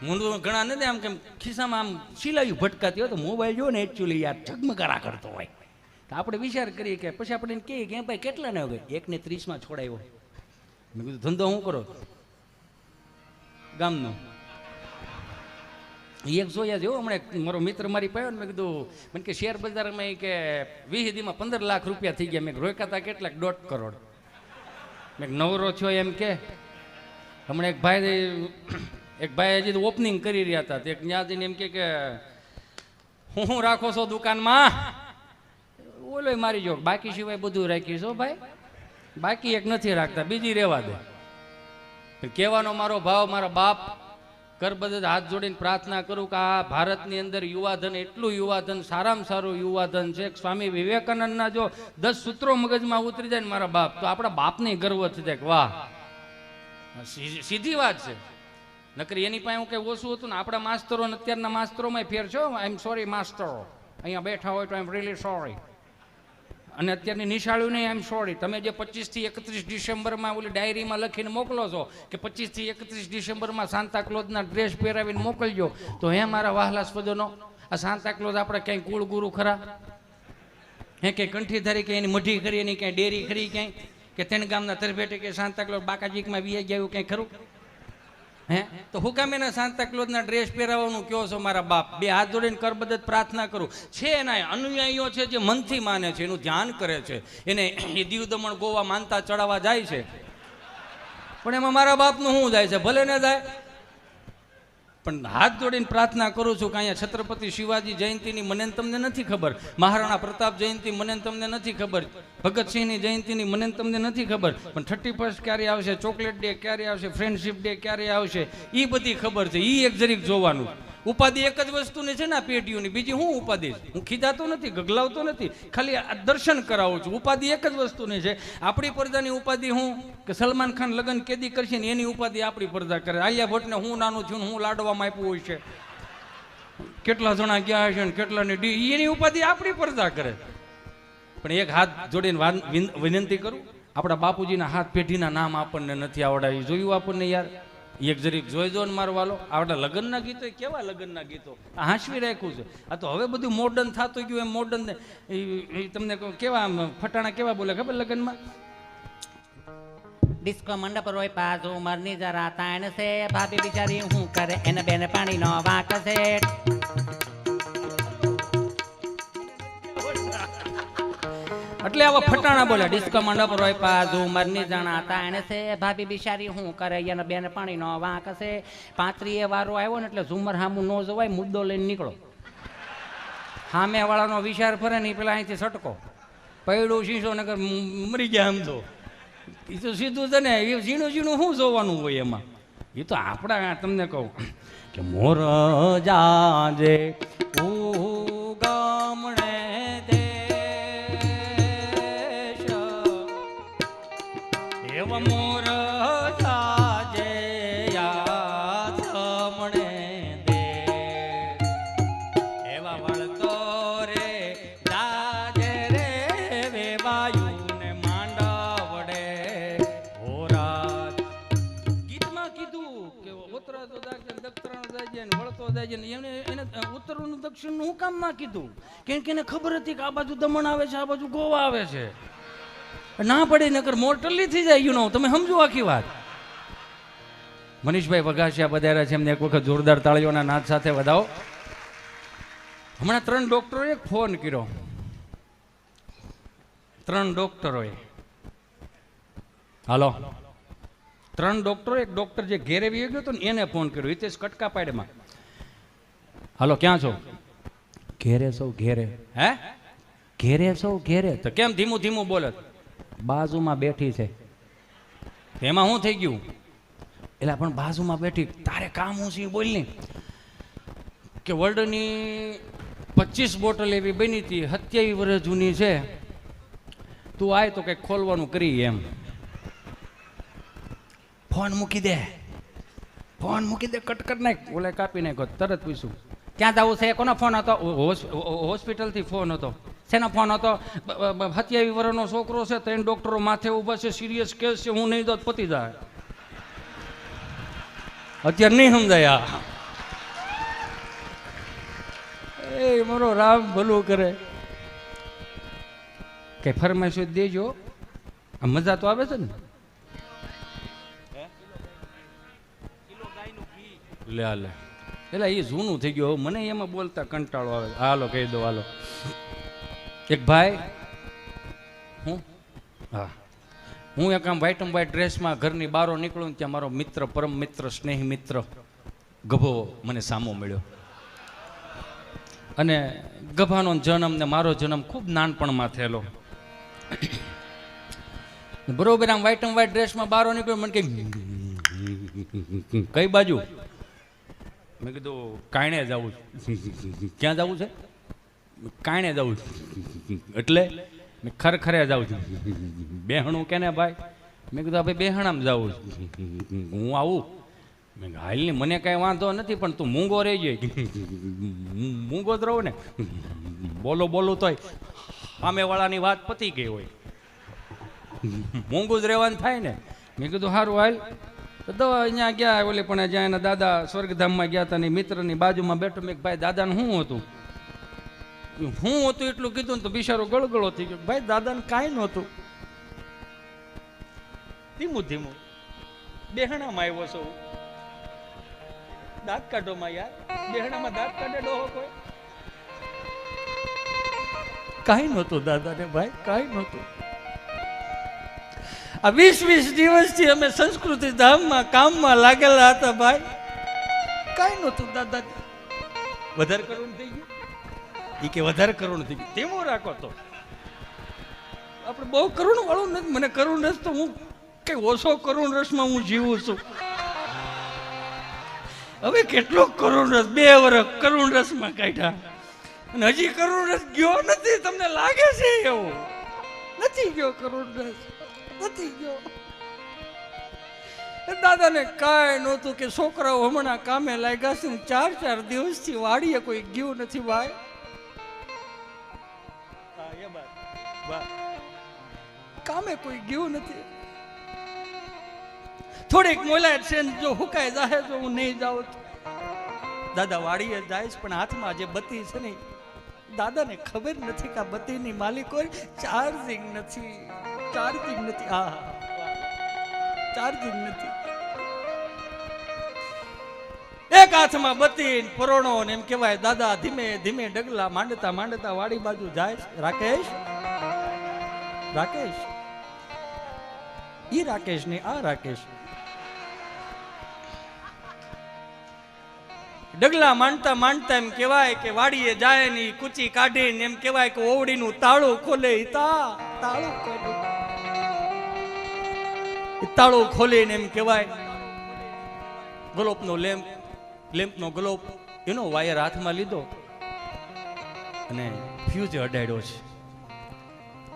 મૂંડું ઘણા નથી આમ કેમ ખિસ્સામાં આમ સિલાયું ભટકાતી હોય તો મોબાઈલ જો ને એકચ્યુઅલી યાર ઝગમગારા કરતો હોય તો આપણે વિચાર કરીએ કે પછી આપણે કહીએ કે ભાઈ કેટલા ને હવે 1:30 છોડાયો. મેં કીધું ધંધો શું કરો ગામનો? એક જોયા જેવો હમણાં મારો મિત્ર મારી પાયો ને મેં કીધું મને કે શેર બજારમાં કે 20 દીમાં 15 લાખ રૂપિયા થઈ ગયા. મેં રોક્યા હતા કેટલાક 1.5 કરોડ. મેં નવરો છો એમ કે હમણાં એક ભાઈ હજી ઓપનિંગ કરી રહ્યા હતા તે ત્યાં જઈને એમ કે હું રાખો છો દુકાનમાં? ઓલો મારી જો બાકી સિવાય બધું રાખીશો ભાઈ, બાકી એક નથી રાખતા, બીજી રહેવા દે. કહેવાનો મારો ભાવ, મારા બાપ કરબદ્ધ હાથ જોડીને પ્રાર્થના કરું કે આ ભારતની અંદર યુવાધન એટલું યુવાધન, સારામાં સારું યુવાધન છે. સ્વામી વિવેકાનંદના જો 10 સૂત્રો મગજમાં ઉતરી જાય ને મારા બાપ, તો આપણા બાપને ગર્વ થઈ જાય કે વાહ, સીધી વાત છે. નકરી એની પાસે હું કઈ ઓછું હતું ને આપણા માસ્તરો અત્યારના માસ્તરોમાં ફેર છો. આઈ એમ સોરી માસ્તરો, અહીંયા બેઠા હોય તો આઈ એમ રિયલી સોરી. અને અત્યારની નિશાળ્યું નહીં, આઈ એમ સોરી. તમે જે 25 થી 31 ડિસેમ્બરમાં ઓલી ડાયરીમાં લખીને મોકલો છો કે 25 થી 31 ડિસેમ્બરમાં સાન્તા ક્લોઝના ડ્રેસ પહેરાવીને મોકલજો, તો હે મારા વહાલાસ્પદોનો, આ સાન્તા ક્લોઝ આપણે ક્યાંય કુળ ગુરુ ખરા? હે કે કંઠીધારી કે એની મઢી ખરી, એની ક્યાંય ડેરી ખરી ક્યાંય? કે તેણ ગામના તરભેટે કે સાન્તા ક્લોઝ બાકાજીકમાં વી ગયા ક્યાંય ખરું? હે તો હું કામ એના સાન્તા ક્લોઝના ડ્રેસ પહેરાવવાનું કહો છો મારા બાપ? બે હાથ જોડીને કરબદ્ધ પ્રાર્થના કરું. છે એના અનુયાયીઓ છે જે મનથી માને છે, એનું ધ્યાન કરે છે, એને દીવ દમણ ગોવા માનતા ચડાવવા જાય છે, પણ એમાં મારા બાપનું શું જાય છે? ભલે ને જાય, પણ હાથ જોડીને પ્રાર્થના કરું છું કે અહીંયા છત્રપતિ શિવાજી જયંતિની મને તમને નથી ખબર, મહારાણા પ્રતાપ જયંતિ મને તમને નથી ખબર, ભગતસિંહની જયંતિની મને તમને નથી ખબર, પણ 31 ક્યારે આવશે, ચોકલેટ ડે ક્યારે આવશે, ફ્રેન્ડશિપ ડે ક્યારે આવશે, એ બધી ખબર છે. એ એક જરીક જોવાનું. ઉપાધિ એક જ વસ્તુની છે ને આ પેઢીઓની, બીજી હું ઉપાધિ? હું ખીજાતો નથી, ગગલાવતો નથી, ખાલી આ દર્શન કરાવું છું. ઉપાધિ એક જ વસ્તુની છે. આપણી પ્રજાની ઉપાધિ હું કે સલમાન ખાન લગ્ન કેદી કરશે ને એની ઉપાધિ આપણી પ્રજા કરે. આલિયા ભટ્ટને હું નાનું છું હું લાડવામાં આપ્યું હોય છે, કેટલા જણા ગયા હશે ને કેટલાની ડી, એની ઉપાધિ આપણી પ્રજા કરે. પણ એક હાથ જોડીને વિનંતી કરું, આપણા બાપુજીના હાથ પેઢીના નામ આપણને નથી આવડાવી, જોયું આપણને યાર? એક જરીક જોઈજો ને મારવાલો. આપણા લગ્નના ગીતો કેવા લગ્નના ગીતો હાંસવી રાખ્યું છે. આ તો હવે બધું મોડર્ન થતું ગયું. એમ મોડર્ન તમને કેવા ફટાણા કેવા બોલે ખબર લગ્નમાં? ડિસ્કો મંડપ રોય પાછો મરની જરા તાણ છે, ભાભી બિચારી હું કરે એને બેને પાણી નો વાંક છે. એટલે આવા ફટાણા બોલે. ડિસ્કો મંડપ રોય પાછો મરની જણા તાણ છે, ભાભી બિચારી હું કરે એને બેને પાણી નો વાંક છે. 35 વારો આવ્યો ને એટલે ઝુમર હામું ન જવાય, મુદ્દો લઈને નીકળો. સામે વાળાનો વિચાર ફરે ને પેલા અહીંથી સટકો પૈડું શીશો નગર મરી ગયા સમજો. એ તો સીધું છે ને, એ ઝીણું ઝીણું શું જોવાનું હોય એમાં? એ તો આપણા તમને કહું કે મોર જાજે ગામડે દેશ એવા મોર જાજે યામણે દે એવા વળતો રે જાજે રે વેવાયું ઉત્તરનું દક્ષિણનું હું કામ ના કીધું? કેમ કે એને ખબર હતી કે આ બાજુ દમણ આવે છે, આ બાજુ ગોવા આવે છે. ના પડે નકર મોરટલી થઈ જાય. યુ નો, તમે સમજો આખી વાત. મનીષભાઈ વઘાસિયા પધાર્યા છે, એમને એક વખત જોરદાર તાળીઓના નાદ સાથે વધાવો. હમણાં 3 ડોક્ટરોએ ફોન કર્યો. 3 ડોક્ટરોએ, હાલો 3 ડોક્ટરો, એક ડોક્ટર જે ઘેરે વી ગયો હતો ને એને ફોન કર્યો, હિતેશ કટકા પાડેમાં. હાલો ક્યાં છો? ઘેરે સૌ ઘેરે. હે ઘેરે સૌ ઘેરે? તો કેમ ધીમું ધીમું બોલે? બાજુમાં બેઠી છે. એમાં શું થઈ ગયું? એટલે પણ બાજુમાં બેઠી, તારે કામ હું છે બોલ ને. કે વર્લ્ડની 25 બોટલ એવી બની હતી, 27 વર્ષ જૂની છે, તું આય તો કંઈક ખોલવાનું કરી એમ. ફોન મૂકી દે, ફોન મૂકી દે, કટકટ નાખ. ઓલે કાપી નાખ્યો. તરત પૂછ્યું ક્યાં જવું છે? કોનો ફોન હતો? હોસ્પિટલથી ફોન હતો. શેનો ફોન હતો? 27 વર્ષનો છોકરો છે, 3 ડોક્ટરો માથે ઊભા છે, સિરિયસ કેસ છે, હું નહીં દો પતી જાય. અત્યારે નહીં સમજાય. એ મારો રામ ભલું કરે. કઈ ફરમાઈશ હોય દેજો. આ મજા તો આવે છે ને. લે લે એટલે એ જૂનું થઈ ગયું. મને એમાં બોલતા કંટાળો આવે. હાલો કહી દો. હાલો એક ભાઈ હું એક આમ વ્હાઈટ વ્હાઈટ ડ્રેસમાં ઘરની બહાર નીકળું ત્યાં મારો મિત્ર, પરમ મિત્ર, સ્નેહી મિત્ર ગભો મને સામો મળ્યો. અને ગભાનો જન્મ ને મારો જન્મ ખૂબ નાનપણમાં થયેલો. બરોબર આમ વ્હાઈટ વ્હાઈટ ડ્રેસમાં બહાર નીકળ્યો. મને કઈ બાજુ? મેં કીધું કાયણે જવું. ક્યાં જવું છે? કાયણે જવું. એટલે મેં ખરખરે જાઉં છું. બેહણું કે ને ભાઈ? મેં કીધું ભાઈ બેહણામાં જાઉં હું આવું. મેં હાલની મને કાંઈ વાંધો નથી પણ તું મૂંગો રહી જાય. મૂંગો જ રહું ને. બોલો બોલું તોય સામેવાળાની વાત પતી ગઈ હોય. મૂંગું જ રહેવાનું થાય ને. મેં કીધું સારું હાલ. તો અહીંયા ગયા ઓલે પણ જ્યાં એના દાદા સ્વર્ગધામમાં ગયા હતા ને મિત્રની બાજુમાં બેઠો. મેં ભાઈ દાદાને શું હતું? હું હતું એટલું કીધું ને તો બિચારો ગળગળો થઈ ગયો. ભાઈ દાદાને કાંઈ નહોતું. ધીમું ધીમું બેહણામાં આવ્યો છો. દાંત કાઢોમાં યાર. બેહણામાં દાંત કાઢે ડોહો કોઈ? કાંઈ નહોતું દાદાને ભાઈ, કાંઈ નહોતું. આ 20-20 દિવસથી અમે સંસ્કૃતિ ધામમાં કામમાં લાગેલા હતા ભાઈ. કાંઈ નહોતું દાદા. વધારે કરુણ થઈ ગયું. એ કે વધારે કરુણ થઈ ગયું. તેમ રાખો તો આપણે બહુ કરુણ વાળું નથી. મને કરુણ રસ તો હું કઈ ઓછો કરુણ રસમાં હું જીવું છું. હવે કેટલો કરુણ રસ 2 વર્ષ કરુણ રસમાં કાઢ્યા અને હજી કરુણ રસ ગયો નથી. તમને લાગે છે એવું? નથી ગયો કરુણ રસ, નથી ગયો. દાદાને કાંઈ નહોતું કે છોકરાઓ હમણાં કામે લાગ્યા છે. 4-4 દિવસથી વાડીએ કોઈ ગયું નથી ભાઈ. કામે કોઈ ગયું નથી. થોડીક મોલાય છે જો હુકાય જાહે તો હું નહીં જાઉં. દાદા વાડીએ જાય પણ હાથમાં જે બત્તી છે ને દાદાને ખબર નથી કે આ બત્તીની માલિક હોય. ચાર્જિંગ નથી, ચાર્જિંગ નથી. હા ચાર્જિંગ નથી. એક હાથમાં બત્તી પરોણો ને એમ કહેવાય. દાદા ધીમે ધીમે ડગલા માંડતા માંડતા વાડી બાજુ જાય. રાકેશ, રાકેશ, ઈ રાકેશ ને આ રાકેશ. ડગલા માંડતા માંડતા એમ કહેવાય કે વાડીએ જાય ને કૂચી કાઢીને એમ કહેવાય કે ઓવડીનું તાળું ખોલે. તાળું ખોલે, તાળું ખોલીને એમ કહેવાય ગલોપનો લેમ્પનો ગલોપ એનો વાયર હાથમાં લીધો અને ફ્યુઝ અડાડ્યો છે.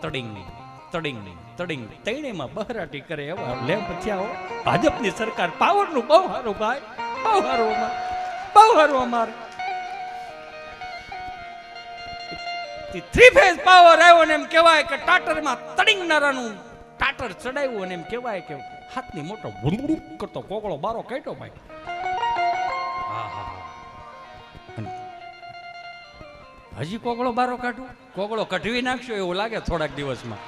તડિંગની તડિંગની તડિંગની તૈણેમાં બહરાટી કરે એવા લેમ્પ થયા હો. ભાજપની સરકાર પાવરનું બહુ સારું ભાઈ, બહુ સારું, બહુ સારું. અમારે 3 ફેઝ પાવર આવ્યો ને એમ કહેવાય કે ટાટરમાં તડિંગનારાનું ટાટર ચડાવ્યું અને એમ કહેવાય કે હાથની મોટો ભૂંડું કરતો કોકળો બારો કાઢ્યો ભાઈ. હજી કોકળો બારો કાઢું? કોકળો કઢવી નાખશો એવું લાગે થોડાક દિવસમાં.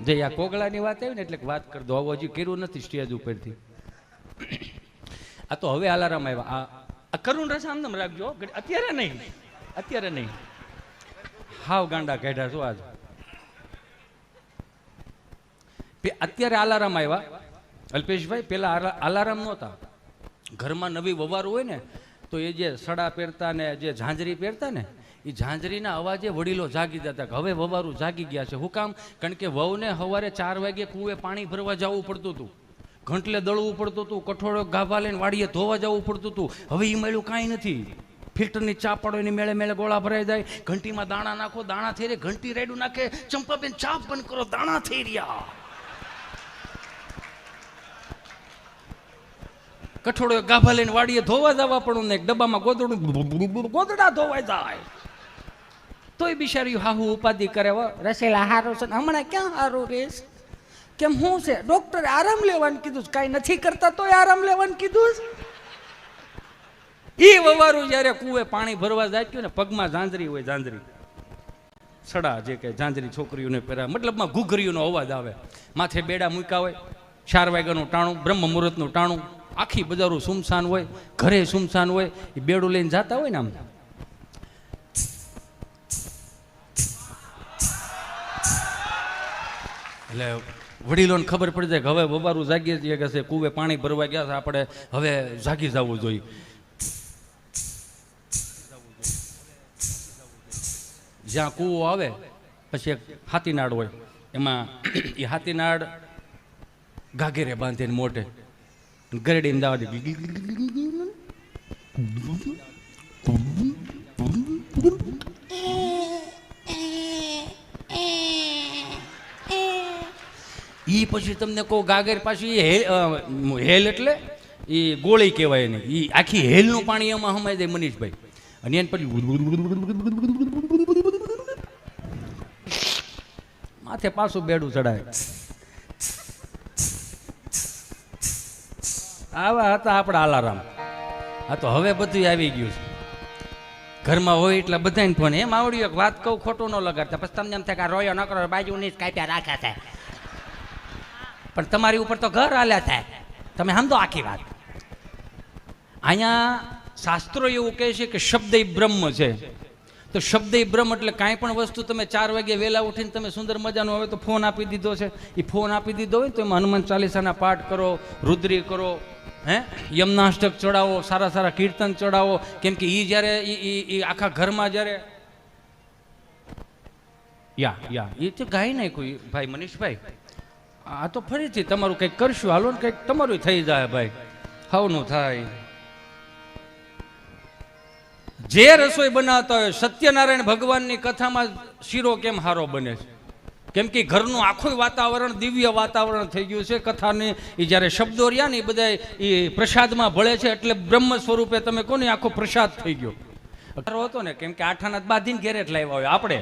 જે આ કોગળાની વાત આવી ને એટલે વાત કરી દો. આવું હજી કર્યું નથી સ્ટેજ ઉપરથી. આ તો હવે અલાર્મ આવ્યા. આ કરુણ રસ આમ રાખજો. અત્યારે નહીં, અત્યારે નહીં. હાવ ગાંડા કાઢ્યા છો આજ. અત્યારે અલાર્મ આવ્યા અલ્પેશભાઈ. પેલા અલાર્મ નહોતા. ઘરમાં નવી વવારું હોય ને તો એ જે સડા પહેરતા ને જે ઝાંઝરી પહેરતા ને એ ઝાંઝરીના અવાજે વડીલો જાગી જતા. હવે વવારું જાગી ગયા છે. શું કામ? કારણ કે વહુને સવારે 4 વાગે કુએ પાણી ભરવા જવું પડતું હતું, ઘંટલે દળવું પડતું હતું, કઠોળો ગાભા લઈને વાડીએ ધોવા જવું પડતું હતું. હવે એ મળ્યું કાંઈ નથી. ફિલ્ટરની ચા પાડો એની મેળે મેળે ગોળા ભરાઈ જાય. ઘંટીમાં દાણા નાખો, દાણા થઈ રહ્યા. ઘંટી રેડું નાખે, ચંપાબેન ચા બંધ કરો, દાણા થઈ રહ્યા. કઠોળો ગાભા લઈને વાડીએ ધોવા જવા પડું ને ડબ્બામાં ગોદડા ધોવાઈ જાય. તોય બિચારી હાહુ ઉપાધિ કરે. રસેલા હારો છે હમણાં ક્યાં હારો રેસ? કેમ શું છે? ડોક્ટરે આરામ લેવાનું કીધું. કાંઈ નથી કરતા તોય આરામ લેવાનું કીધું. એ વવારું જ્યારે કુએ પાણી ભરવા જાય ને પગમાં ઝાંઝરી હોય, ઝાંઝરી સડા જે કે ઝાંઝરી છોકરીઓને પહેરાવે, મતલબમાં ઘૂઘરીઓનો અવાજ આવે, માથે બેડા મૂક્યા હોય, 4 વાગ્યાનું ટાણું, બ્રહ્મ મુહૂર્તનું ટાણું, આખી બજારું સુમસાન હોય, ઘરે સુમસાન હોય, એ બેડું લઈને જતા હોય ને આમ એટલે વડીલોને ખબર પડી જાય કે હવે વવારું જાગીએ છીએ કે છે કુવે પાણી ભરવા ગયા છે, આપણે હવે જાગી જવું જોઈએ. જ્યાં કૂવો આવે પછી એક હાથીનાળ હોય, એમાં એ હાથીનાળ ગાગેરે બાંધીને મોઢે ગરડીને દાવા દે. ઈ પછી તમને કહું ગાગર પાછી હેલ એટલે એ ગોળી કહેવાય નહીં, એ આખી હેલનું પાણી એમાં હમાઈ જાય મનીષભાઈ. અને એને પછી માથે પાછું બેડું ચડાય. આવા હતા આપણા આલારામ. આ તો હવે બધું આવી ગયું છે. ઘરમાં હોય એટલે બધાને ફોન. એમ આવડ્યું એક વાત કહું, ખોટું ન લગાડતા. પછી તમને એમ થાય કે આ રોયો ન કરો, બાજુ નહીં કાપ્યા રાખે છે, પણ તમારી ઉપર તો ઘર હાલ્યા થાય. તમે સમજો આખી વાત. અહીંયા શાસ્ત્રો એવું કહે છે કે શબ્દ એ બ્રહ્મ છે. તો શબ્દ એ બ્રહ્મ એટલે કાંઈ પણ વસ્તુ તમે 4 વાગે વહેલા ઉઠીને તમે સુંદર મજાનો હવે તો ફોન આપી દીધો છે, એ ફોન આપી દીધો હોય તો એમાં હનુમાન ચાલીસાના પાઠ કરો, રુદ્રી કરો, યમનાષ્ટક ચડાવો, સારા સારા કીર્તન ચડાવો. કેમ કે એ જ્યારે એ આખા ઘરમાં જ્યારે એ તો ગાય નહીં કોઈ ભાઈ મનીષભાઈ. આ તો ફરીથી તમારું કંઈક કરશું, હાલો ને કંઈક તમારું થઈ જાય ભાઈ, હવનું થાય. જે રસોઈ બનાવતા હોય, સત્યનારાયણ ભગવાનની કથામાં શીરો કેમ હારો બને છે? કેમ કે ઘરનું આખું વાતાવરણ દિવ્ય વાતાવરણ થઈ ગયું છે. કથાની એ જ્યારે શબ્દો રહ્યા ને એ બધા એ પ્રસાદમાં ભળે છે, એટલે બ્રહ્મ સ્વરૂપે તમે કોને આખો પ્રસાદ થઈ ગયો હતો ને. કેમ કે 8 આના બાંધીને ઘેરે જ લાવ્યા હોય આપણે.